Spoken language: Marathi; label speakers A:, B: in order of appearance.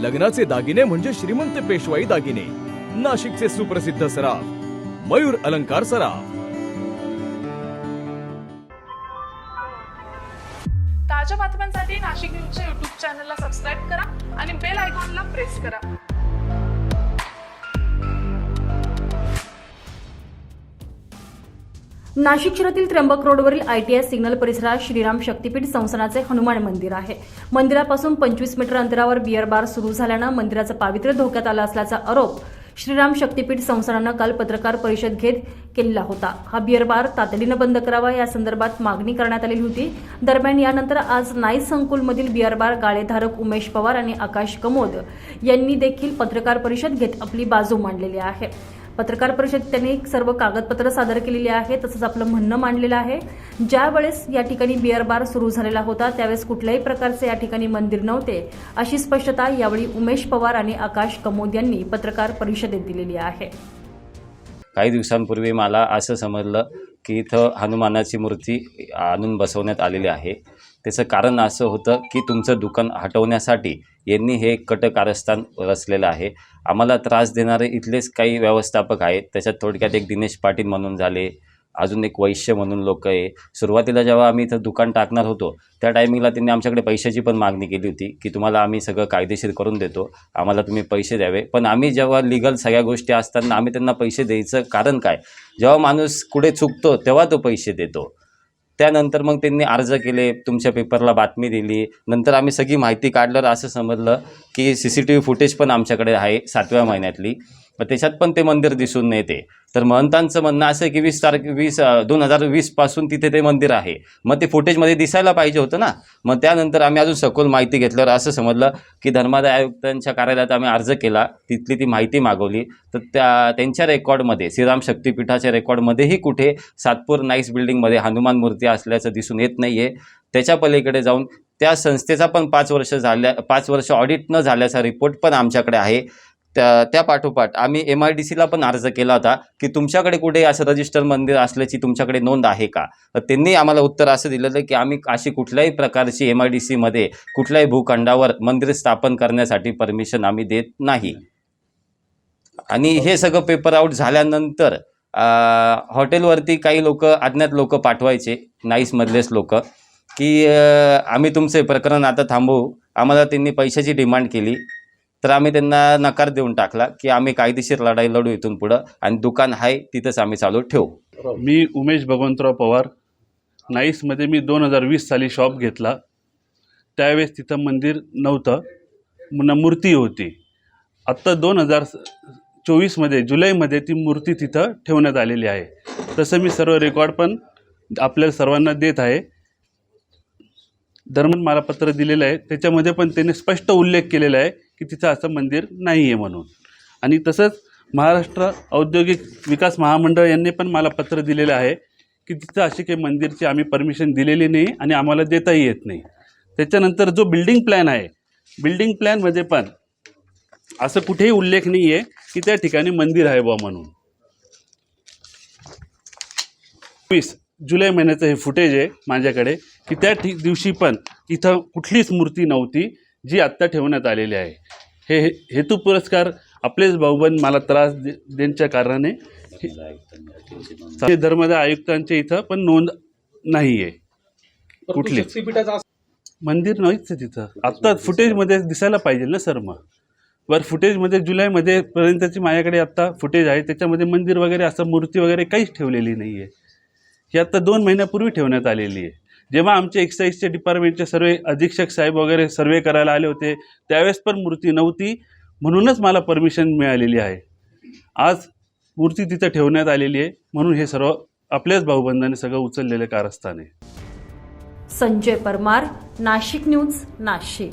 A: लग्नाचे दागिने म्हणजे श्रीमंत पेशवाई दागिने, नाशिकचे सुप्रसिद्ध सराफ मयूर अलंकार सराफ।
B: ताज्या बातम्यांसाठी नाशिक न्यूजच्या YouTube चॅनलला सबस्क्राईब करा आणि बेल आयकॉनला प्रेस करा।
C: नाशिक शहरातील त्र्यंबक रोडवरील ITI सिग्नल परिसरात श्रीराम शक्तीपीठ संस्थानाचे हनुमान मंदिर आहे। मंदिरापासून 25 मीटर अंतरावर बियर बार सुरू झाल्यानं मंदिराचं पावित्र्य धोक्यात आलं असल्याचा आरोप श्रीराम शक्तीपीठ संस्थानानं काल पत्रकार परिषद घेत केला होता। हा बियर बार तातडीनं बंद करावा या संदर्भात मागणी करण्यात आलेली होती। दरम्यान यानंतर आज नाईस संकुलमधील बियर बार गाळेधारक उमेश पवार आणि आकाश कमोद यांनी देखील पत्रकार परिषद घेत आपली बाजू मांडलेली आहे। पत्रकार परिषदेत त्यांनी सर्व कागदपत्र सादर केलेली आहे, तसंच आपलं म्हणणं मांडलेलं आहे। ज्या वेळेस या ठिकाणी बियर बार सुरू झालेला होता त्यावेळेस कुठल्याही प्रकारचे या ठिकाणी मंदिर नव्हते, अशी स्पष्टता यावेळी उमेश पवार आणि आकाश कमोद यांनी पत्रकार परिषदेत दिलेली आहे।
D: काही दिवसांपूर्वी मला असं समजलं की इथं हनुमानाची मूर्ती आणून बसवण्यात आलेली आहे। त्याचं कारण असं होतं की तुमचं दुकान हटवण्यासाठी यांनी हे कट कारस्थान रचलेलं आहे। आम्हाला त्रास देणारे इथलेच काही व्यवस्थापक आहेत, त्याच्यात थोडक्यात एक दिनेश पाटील म्हणून झाले, अजून एक वैश्य म्हणून लोक आहे। सुरुवातीला जेव्हा आम्ही इथं दुकान टाकणार होतो त्या टायमिंगला त्यांनी आमच्याकडे पैशाची पण मागणी केली होती की तुम्हाला आम्ही सगळं कायदेशीर करून देतो, आम्हाला तुम्ही पैसे द्यावे। पण आम्ही जेव्हा लीगल सगळ्या गोष्टी असताना आम्ही त्यांना पैसे द्यायचं कारण काय, जेव्हा माणूस कुठे चुकतो तेव्हा तो पैसे देतो। त्यानंतर मग त्यांनी अर्ज केले, तुमच्या पेपरला बातमी दिली, नंतर आम्ही सगळी माहिती काढल्यावर असं समजलं की CCTV फुटेज पण आमच्याकडे आहे 7व्या महिन्यातली, मग त्याच्यात पण ते मंदिर दिसून येते। तर महंतांचं म्हणणं असं आहे की 2020 पासून तिथे ते मंदिर आहे, मग ते फुटेजमध्ये दिसायला पाहिजे होतं ना। मग त्यानंतर आम्ही अजून सखोल माहिती घेतल्यावर असं समजलं की धर्मादाय आयुक्तांच्या कार्यालयात आम्ही अर्ज केला, तिथली ती माहिती मागवली, तर त्यांच्या रेकॉर्डमध्ये श्रीराम शक्तीपीठाच्या रेकॉर्डमध्येही कुठे सातपूर नाईस बिल्डिंगमध्ये हनुमान मूर्ती असल्याचं दिसून येत नाही आहे। त्याच्या पलीकडे जाऊन त्या संस्थेचा पण 5 वर्ष ऑडिट न झाल्याचा रिपोर्ट पण आमच्याकडे आहे। त्या पाठोपाठ आम्ही MIDCला पण अर्ज केला होता की तुमच्याकडे कुठे असं रजिस्टर मंदिर असल्याची तुमच्याकडे नोंद आहे का, तर त्यांनी आम्हाला उत्तर असं दिलेलं की आम्ही अशी कुठल्याही प्रकारची MIDCमध्ये कुठल्याही भूखंडावर मंदिर स्थापन करण्यासाठी परमिशन आम्ही देत नाही। आणि हे सगळं पेपर आउट झाल्यानंतर हॉटेलवरती काही लोक अज्ञात लोक पाठवायचे, नाईसमधलेच लोक, की आम्ही तुमचे प्रकरण आता थांबवू, आम्हाला त्यांनी पैशाची डिमांड केली, तर आम्ही त्यांना नकार देऊन टाकला की आम्ही कायदेशीर लढाई लढू इथून पुढं आणि दुकान आहे तिथंच आम्ही चालू ठेवू।
E: मी उमेश भगवंतराव पवार, नाईसमध्ये मी 2020 साली शॉप घेतला, त्यावेळेस तिथं मंदिर नव्हतं, मूर्ती होती। आत्ता 2024मध्ये जुलैमध्ये ती मूर्ती तिथं ठेवण्यात आलेली आहे। तसं मी सर्व रेकॉर्ड पण आपल्या सर्वांना देत आहे। दरम्यान मला पत्र दिलेलं आहे, त्याच्यामध्ये पण त्यांनी स्पष्ट उल्लेख केलेला आहे की तिथं असं मंदिर नाही आहे म्हणून। आणि तसंच महाराष्ट्र औद्योगिक विकास महामंडळ यांनी पण मला पत्र दिलेलं आहे की तिथं अशी काही मंदिरची आम्ही परमिशन दिलेली नाही आणि आम्हाला देताही येत नाही। त्याच्यानंतर जो बिल्डिंग प्लॅन आहे, बिल्डिंग प्लॅनमध्ये पण असं कुठेही उल्लेख नाही आहे की त्या ठिकाणी मंदिर आहे बुवा म्हणून। 20 जुलै महिन्याचं हे फुटेज आहे माझ्याकडे की त्या दिवशी पण इथं कुठलीच मूर्ती नव्हती जी आत्ता ठेवण्यात आलेली आहे। हे हेतू पुरस्कार आपलेच भाऊबंद मला त्रास देण्याच्या कारणाने धर्मादाय आयुक्तांच्या इथं पण नोंद नाही आहे, कुठली मंदिर नाहीच आहे तिथं। आत्ता फुटेजमध्ये दिसायला पाहिजे ना सर, मग वर फुटेजमध्ये जुलैमध्ये पर्यंतची माझ्याकडे आत्ता फुटेज आहे, त्याच्यामध्ये मंदिर वगैरे असं मूर्ती वगैरे काहीच ठेवलेली नाही आहे। ही आत्ता 2 महिन्यापूर्वी ठेवण्यात आलेली आहे। जेव्हा आमचे एक्साईजचे डिपार्टमेंटचे सर्व अधीक्षक साहेब वगैरे सर्वे करायला आले होते त्यावेळेस पण मूर्ती नव्हती, म्हणूनच मला परमिशन मिळालेली आहे। आज मूर्ती तिथं ठेवण्यात आलेली आहे, म्हणून हे सर्व आपल्याच भाऊबंधाने सगळं उचललेलं कारस्थान आहे।
C: संजय परमार, नाशिक न्यूज, नाशिक।